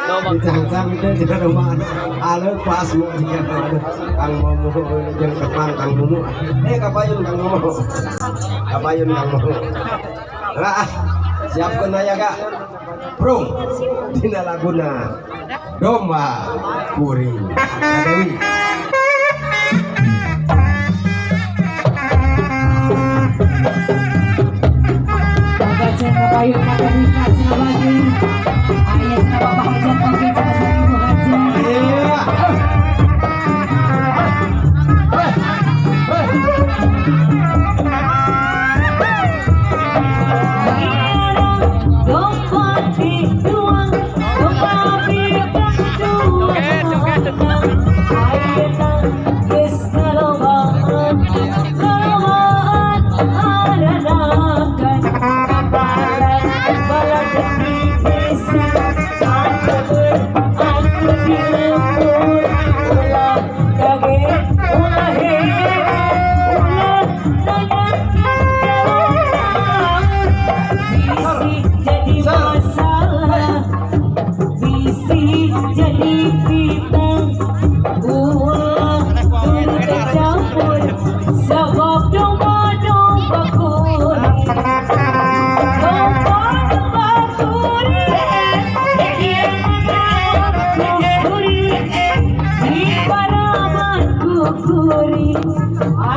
Dicang-cang itu jangan rumah ada pas mau jika ada kang mau jeung tepang kang mumu kapayun kang mumu kapayun kang mumu nah siapkeun aya ga prung dina laguna domba kuring Dewi kapayun kagak dikat lagi ayah sama Pak Haji pakai sama Ibu Haji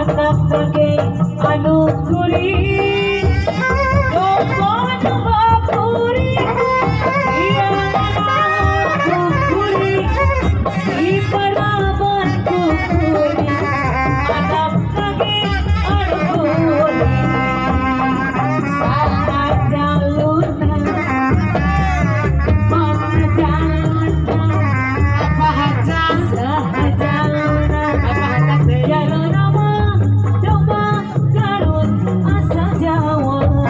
anak lagi anu kuring domba kuring iya aku kuring di paraman kuring anak lagi anu kuring sama jalunan mana jalunan apa hajar jalunan apa hajar jalunan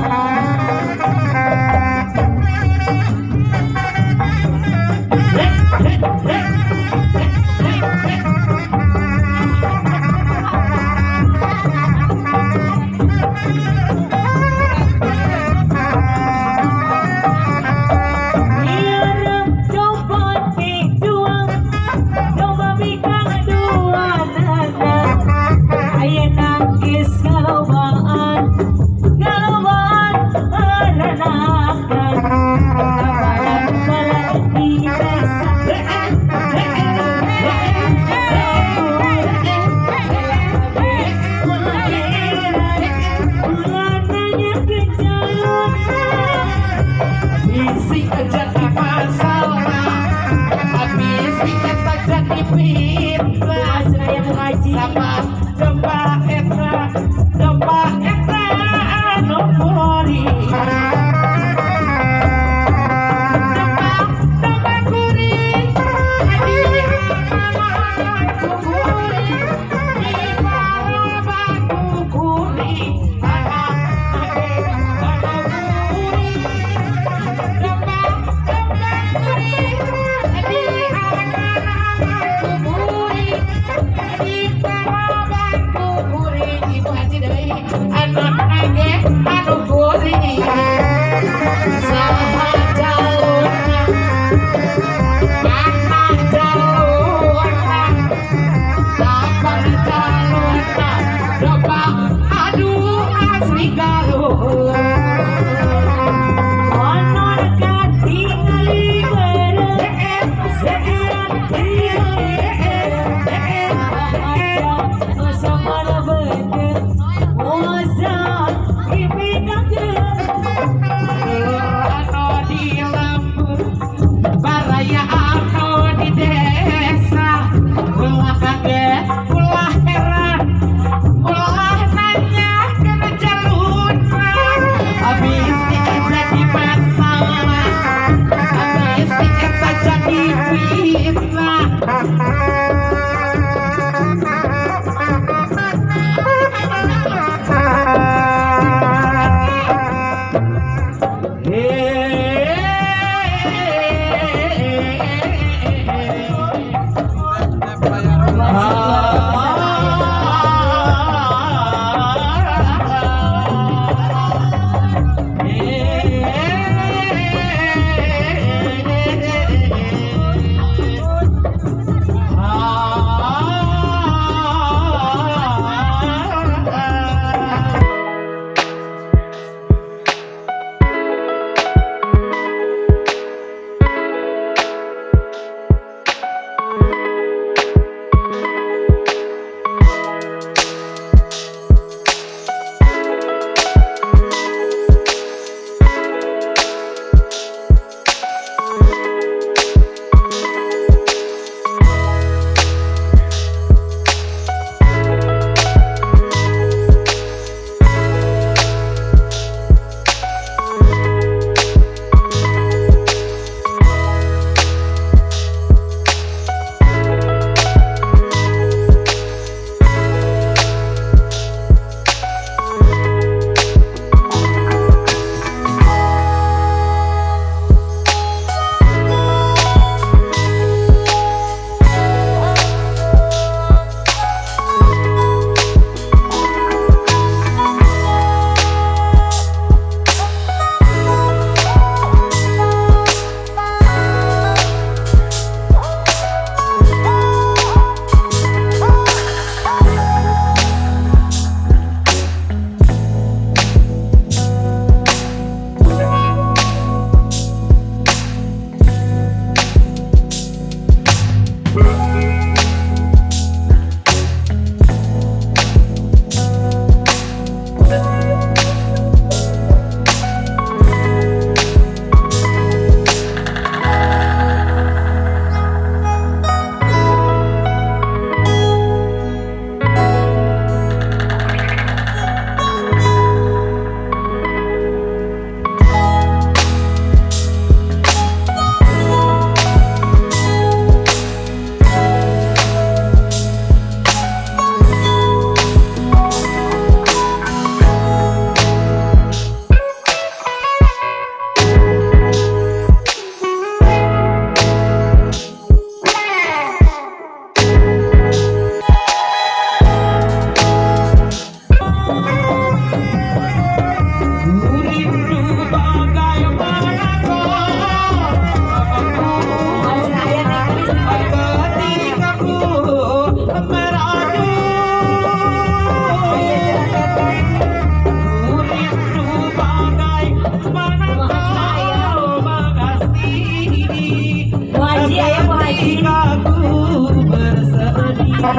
Aku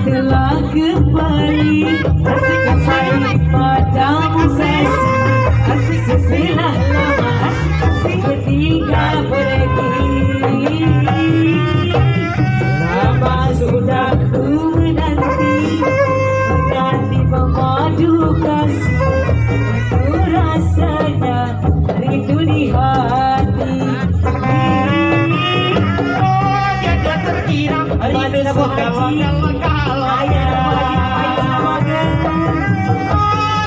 telah kembali padamu kasih setelah lama bertiga pergi. Lama sudah ku menanti memadu kasih, ku rasanya rindu di hati. Dia terkira hari segala-gala.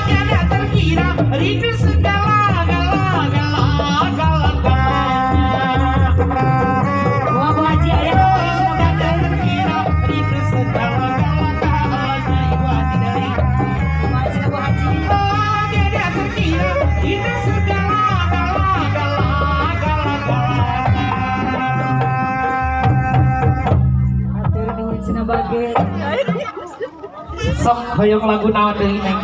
Dia terkira hari segala-gala. Wah, Bu Haji, ayah Dia terkira hari segala-gala. Ibu hati dari Bu Haji. dia terkira hari segala-gala. Atur nuhun cenah bageut. Sok hoyong lagu naon deui Neng?